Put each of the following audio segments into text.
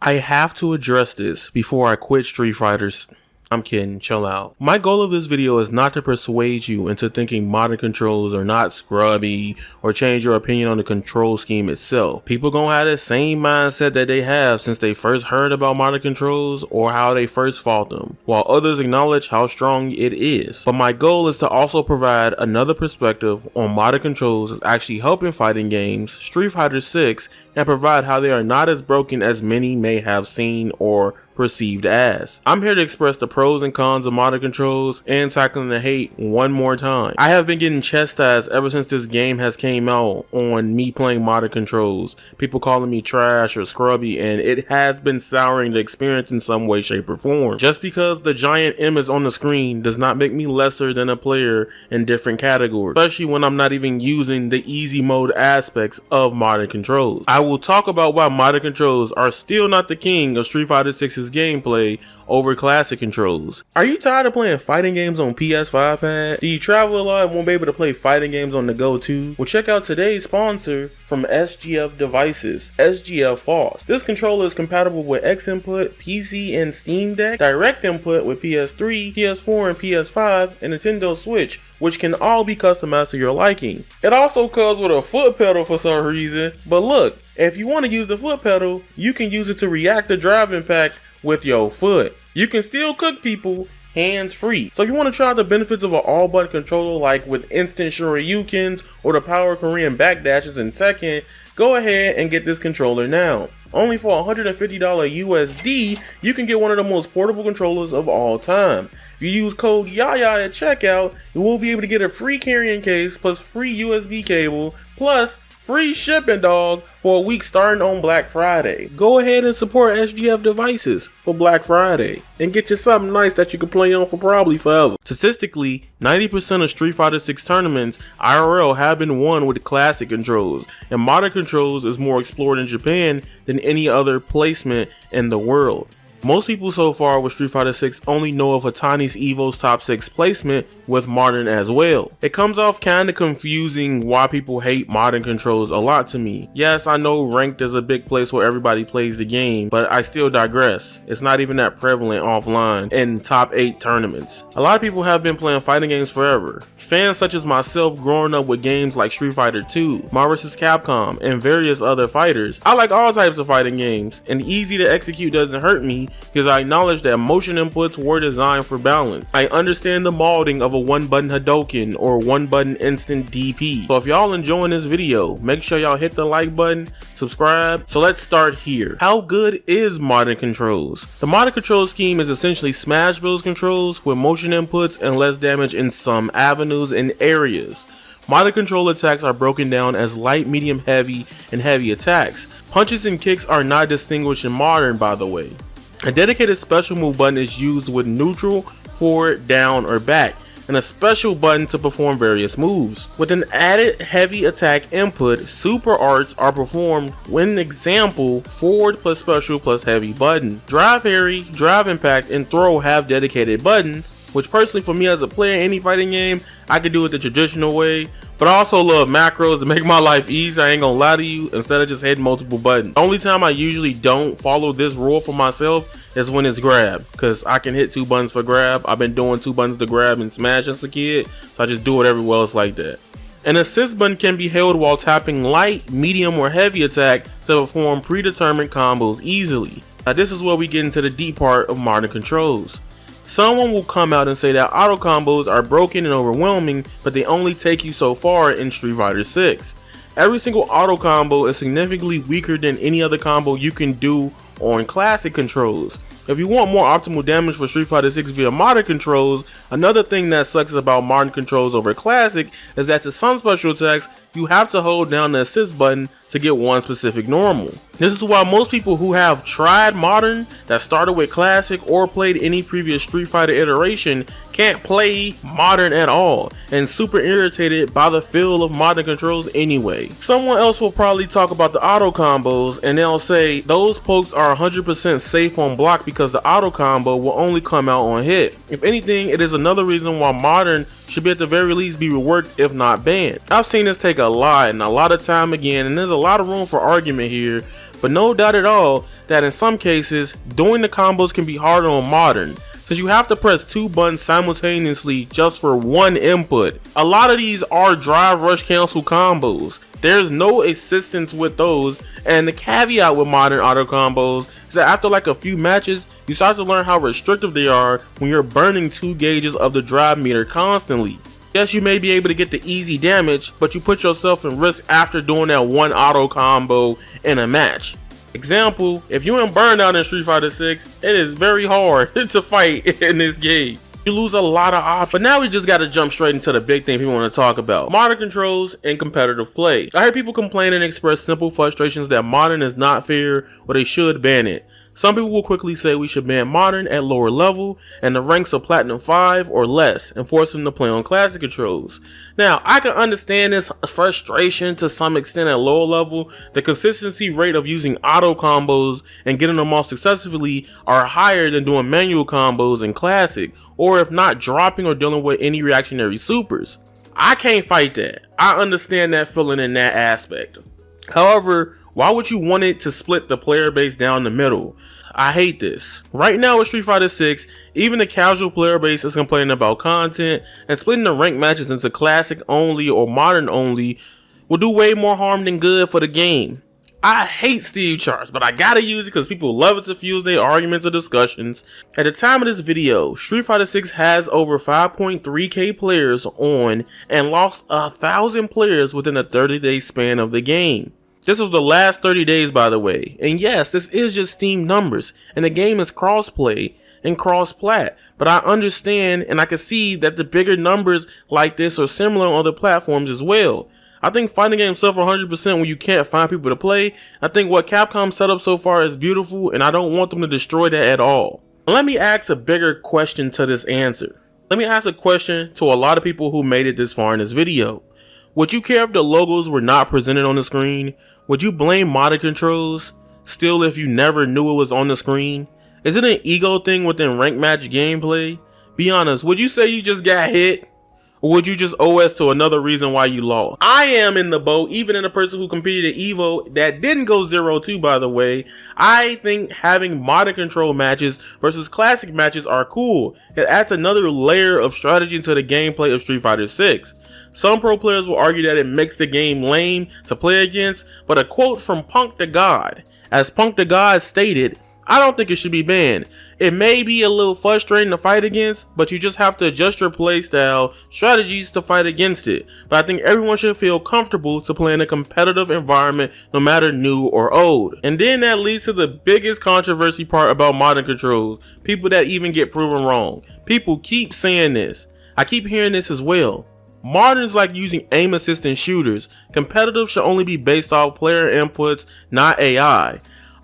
I have to address this before I quit Street Fighters. I'm kidding, chill out. My goal of this video is not to persuade you into thinking modern controls are not scrubby or change your opinion on the control scheme itself. People gonna have the same mindset that they have since they first heard about modern controls or how they first fought them, while others acknowledge how strong it is. But my goal is to also provide another perspective on modern controls as actually helping fighting games, Street Fighter 6, and provide how they are not as broken as many may have seen or perceived as. I'm here to express the pros and cons of modern controls and tackling the hate one more time. I have been getting chastised ever since this game has came out on me playing modern controls, people calling me trash or scrubby, and it has been souring the experience in some way, shape, or form. Just because the giant M is on the screen does not make me lesser than a player in different categories, especially when I'm not even using the easy mode aspects of modern controls. I will talk about why modern controls are still not the king of Street Fighter 6's gameplay over classic controls. Are you tired of playing fighting games on PS5 pad? Do you travel a lot and won't be able to play fighting games on the go too? Well, check out today's sponsor from SGF Devices, SGF FAUST. This controller is compatible with X input, PC, and Steam Deck, direct input with PS3, PS4, and PS5, and Nintendo Switch, which can all be customized to your liking. It also comes with a foot pedal for some reason, but look, if you want to use the foot pedal, you can use it to react to drive impact with your foot. You can still cook people hands free. So if you want to try the benefits of an all button controller like with instant Shoryukens or the power Korean backdashes in Tekken, go ahead and get this controller now. Only for $150 USD, you can get one of the most portable controllers of all time. If you use code YAYA at checkout, you will be able to get a free carrying case plus free USB cable plus free shipping, dog, for a week starting on Black Friday. Go ahead and support SGF Devices for Black Friday and get you something nice that you can play on for probably forever. Statistically, 90% of Street Fighter 6 tournaments IRL have been won with classic controls, and modern controls is more explored in Japan than any other placement in the world. Most people so far with Street Fighter 6 only know of Atani's Evo's top 6 placement with modern as well. It comes off kinda confusing why people hate modern controls a lot to me. Yes, I know ranked is a big place where everybody plays the game, but I still digress. It's not even that prevalent offline in top 8 tournaments. A lot of people have been playing fighting games forever. Fans such as myself growing up with games like Street Fighter 2, Marvel vs. Capcom, and various other fighters. I like all types of fighting games, and easy to execute doesn't hurt me because I acknowledge that motion inputs were designed for balance. I understand the molding of a one-button Hadouken or one-button instant DP. So if y'all enjoying this video, make sure y'all hit the like button, subscribe. So let's start here. How good is modern controls? The modern control scheme is essentially Smash Bros. Controls with motion inputs and less damage in some avenues and areas. Modern control attacks are broken down as light, medium, heavy, and heavy attacks. Punches and kicks are not distinguished in modern, by the way. A dedicated special move button is used with neutral, forward, down, or back, and a special button to perform various moves. With an added heavy attack input, super arts are performed when, example, forward plus special plus heavy button. Drive parry, drive impact, and throw have dedicated buttons, which personally for me as a player in any fighting game, I could do it the traditional way, but I also love macros to make my life easy. I ain't gonna lie to you, instead of just hitting multiple buttons. The only time I usually don't follow this rule for myself is when it's grab, because I can hit 2 buttons for grab. I've been doing 2 buttons to grab and smash as a kid, so I just do it everywhere else like that. An assist button can be held while tapping light, medium, or heavy attack to perform predetermined combos easily. Now this is where we get into the deep part of modern controls. Someone will come out and say that auto combos are broken and overwhelming, but they only take you so far in Street Fighter 6. Every single auto combo is significantly weaker than any other combo you can do on classic controls. If you want more optimal damage for Street Fighter 6 via modern controls, another thing that sucks about modern controls over classic is that to some special attacks, you have to hold down the assist button to get one specific normal. This is why most people who have tried modern, that started with classic or played any previous Street Fighter iteration, can't play modern at all and super irritated by the feel of modern controls anyway. Someone else will probably talk about the auto combos and they'll say those pokes are 100% safe on block because the auto combo will only come out on hit. If anything, it is another reason why modern should be at the very least be reworked if not banned. I've seen this take a lot and a lot of time again, and there's a lot of room for argument here, but no doubt at all that in some cases doing the combos can be harder on modern, since you have to press 2 buttons simultaneously just for one input. A lot of these are drive rush cancel combos. There's no assistance with those, and the caveat with modern auto combos is that after like a few matches, you start to learn how restrictive they are when you're burning 2 gauges of the drive meter constantly. Yes, you may be able to get the easy damage, but you put yourself in risk after doing that one auto combo in a match. Example, if you're in burnout in Street Fighter 6, it is very hard to fight in this game. You lose a lot of options. But now we just gotta jump straight into the big thing people want to talk about: modern controls and competitive play. I hear people complain and express simple frustrations that modern is not fair or they should ban it. Some people will quickly say we should ban modern at lower level and the ranks of platinum 5 or less and force them to play on classic controls. Now, I can understand this frustration to some extent at lower level. The consistency rate of using auto combos and getting them off successfully are higher than doing manual combos in classic, or if not, dropping or dealing with any reactionary supers. I can't fight that. I understand that feeling in that aspect. However, why would you want it to split the player base down the middle? I hate this. Right now with Street Fighter 6, even the casual player base is complaining about content, and splitting the ranked matches into classic only or modern only will do way more harm than good for the game. I hate Steve charts, but I gotta use it because people love it to fuse their arguments or discussions. At the time of this video, Street Fighter 6 has over 5.3k players on and lost 1,000 players within a 30-day span of the game. This was the last 30 days, by the way. And yes, this is just Steam numbers, and the game is crossplay and cross-plat. But I understand and I can see that the bigger numbers like this are similar on other platforms as well. I think fighting games suffer 100% when you can't find people to play. I think what Capcom set up so far is beautiful, and I don't want them to destroy that at all. Let me ask a bigger question to this answer. Let me ask a question to a lot of people who made it this far in this video. Would you care if the logos were not presented on the screen? Would you blame modern controls still if you never knew it was on the screen? Is it an ego thing within ranked match gameplay? Be honest, would you say you just got hit? Or would you just OS to another reason why you lost? I am in the boat, even in a person who competed at EVO that didn't go 0-2, by the way. I think having modern control matches versus classic matches are cool. It adds another layer of strategy to the gameplay of Street Fighter 6. Some pro players will argue that it makes the game lame to play against, but a quote from Punk the God. As Punk the God stated, I don't think it should be banned. It may be a little frustrating to fight against, but you just have to adjust your playstyle strategies to fight against it. But I think everyone should feel comfortable to play in a competitive environment, no matter new or old. And then that leads to the biggest controversy part about modern controls. People that even get proven wrong. People keep saying this. I keep hearing this as well. Modern is like using aim assist in shooters. Competitive should only be based off player inputs, not AI.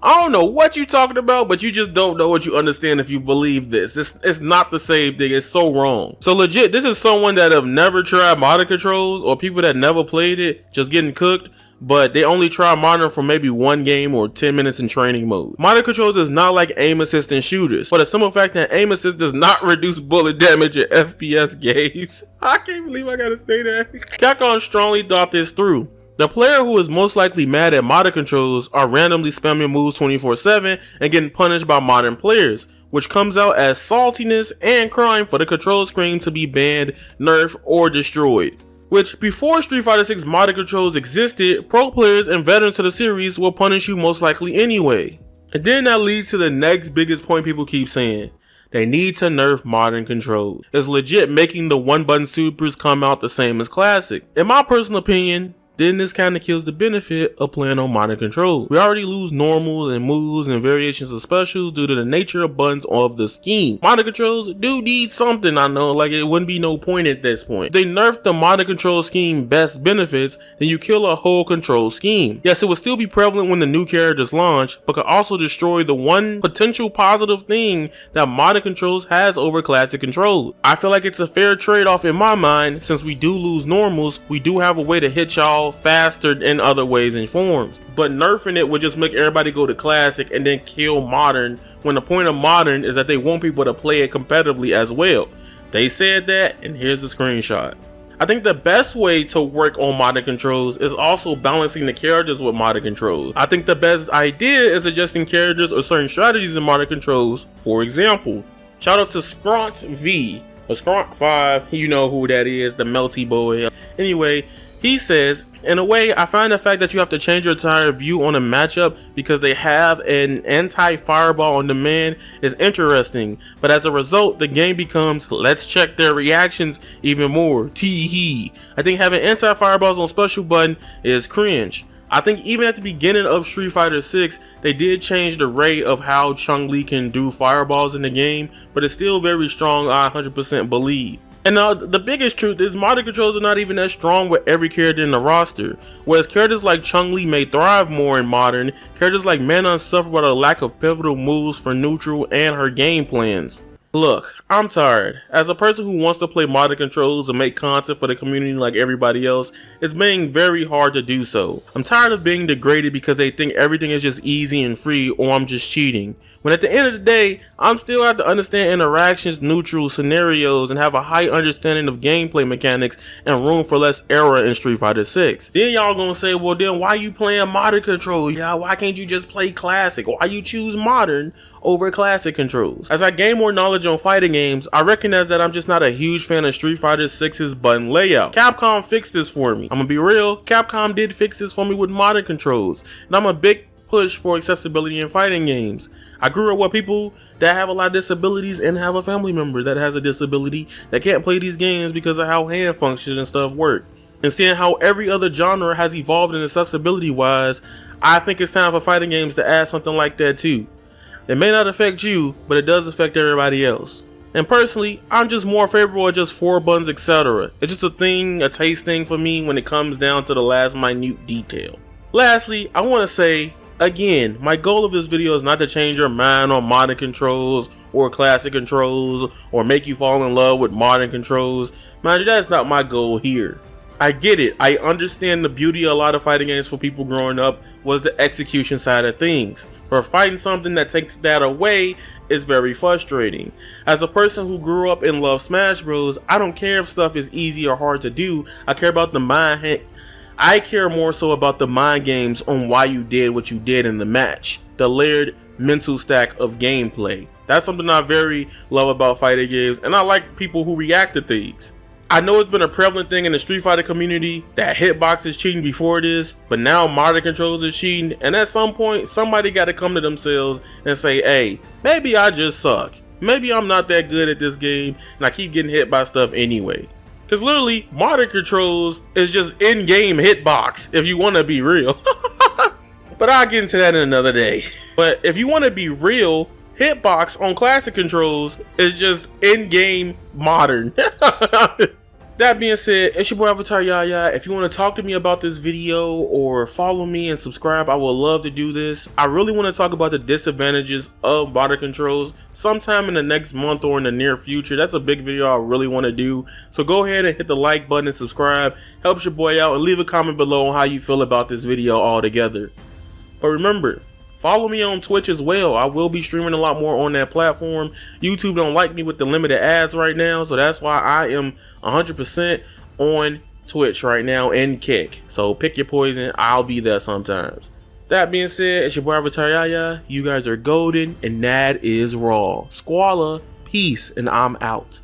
I don't know what you're talking about, but you just don't know what you understand if you believe this. It's not the same thing. It's so wrong. So legit, this is someone that have never tried modern controls, or people that never played it, just getting cooked, but they only try modern for maybe 1 game or 10 minutes in training mode. Modern controls is not like aim assist in shooters, but the simple fact that aim assist does not reduce bullet damage in FPS games. I can't believe I gotta say that. Capcom strongly thought this through. The player who is most likely mad at modern controls are randomly spamming moves 24/7 and getting punished by modern players, which comes out as saltiness and crime for the control screen to be banned, nerfed, or destroyed. Which, before Street Fighter 6 modern controls existed, pro players and veterans to the series will punish you most likely anyway. And then that leads to the next biggest point people keep saying. They need to nerf modern controls. It's legit making the 1-button supers come out the same as classic. In my personal opinion, then this kind of kills the benefit of playing on modern controls. We already lose normals and moves and variations of specials due to the nature of buttons of the scheme. Modern controls do need something, I know, like it wouldn't be no point at this point. If they nerf the modern control scheme best benefits, then you kill a whole control scheme. Yes, it will still be prevalent when the new characters launch, but could also destroy the one potential positive thing that modern controls has over classic controls. I feel like it's a fair trade-off in my mind. Since we do lose normals, we do have a way to hit y'all faster in other ways and forms, but nerfing it would just make everybody go to classic and then kill modern, when the point of modern is that they want people to play it competitively as well. They said that, and here's the screenshot. I think the best way to work on modded controls is also balancing the characters with modded controls. I think the best idea is adjusting characters or certain strategies in modded controls. For example, shout out to Scront V, or Scront 5, you know who that is, the melty boy. Anyway, he says, in a way, I find the fact that you have to change your entire view on a matchup because they have an anti-fireball on demand is interesting, but as a result, the game becomes, let's check their reactions even more, tee-hee. I think having anti-fireballs on special button is cringe. I think even at the beginning of Street Fighter 6, they did change the rate of how Chun-Li can do fireballs in the game, but it's still very strong, I 100% believe. And now the biggest truth is modded controls are not even that strong with every character in the roster. Whereas characters like Chun-Li may thrive more in modern, characters like Manon suffer with a lack of pivotal moves for neutral and her game plans. Look, I'm tired. As a person who wants to play modded controls and make content for the community like everybody else, it's being very hard to do so. I'm tired of being degraded because they think everything is just easy and free or I'm just cheating. When at the end of the day, I'm still have to understand interactions, neutral scenarios, and have a high understanding of gameplay mechanics and room for less error in Street Fighter 6. Then y'all gonna say, well then why you playing modded controls? Yeah, why can't you just play classic? Why you choose modern over classic controls? As I gain more knowledge on fighting games, I recognize that I'm just not a huge fan of Street Fighter 6's button layout. Capcom fixed this for me. I'm gonna be real, Capcom did fix this for me with modded controls, and I'm a big push for accessibility in fighting games. I grew up with people that have a lot of disabilities and have a family member that has a disability that can't play these games because of how hand functions and stuff work. And seeing how every other genre has evolved in accessibility wise, I think it's time for fighting games to add something like that too. It may not affect you, but it does affect everybody else. And personally, I'm just more favorable at just 4 buttons, etc. It's just a thing, a taste thing for me when it comes down to the last minute detail. Lastly, I want to say, again, my goal of this video is not to change your mind on modern controls or classic controls or make you fall in love with modern controls. Mind you, that's not my goal here. I get it. I understand the beauty of a lot of fighting games for people growing up was the execution side of things. But fighting something that takes that away is very frustrating. As a person who grew up and loved Smash Bros, I don't care if stuff is easy or hard to do. I care about the mind. I care more so about the mind games on why you did what you did in the match. The layered mental stack of gameplay. That's something I very love about fighting games, and I like people who react to things. I know it's been a prevalent thing in the Street Fighter community that hitbox is cheating before this, but now modern controls is cheating, and at some point somebody got to come to themselves and say, hey, maybe I just suck. Maybe I'm not that good at this game and I keep getting hit by stuff anyway. Because literally, modern controls is just in-game hitbox if you want to be real. But I'll get into that in another day. But if you want to be real, hitbox on classic controls is just in-game modern. That being said, it's your boy Avataryaya. If you want to talk to me about this video or follow me and subscribe, I would love to do this. I really want to talk about the disadvantages of modern controls sometime in the next month or in the near future. That's a big video I really want to do. So go ahead and hit the like button and subscribe. Helps your boy out, and leave a comment below on how you feel about this video altogether. But remember, follow me on Twitch as well. I will be streaming a lot more on that platform. YouTube don't like me with the limited ads right now, so that's why I am 100% on Twitch right now and Kick. So pick your poison. I'll be there sometimes. That being said, it's your boy Avataryaya. You guys are golden, and that is raw. Squalla, peace, and I'm out.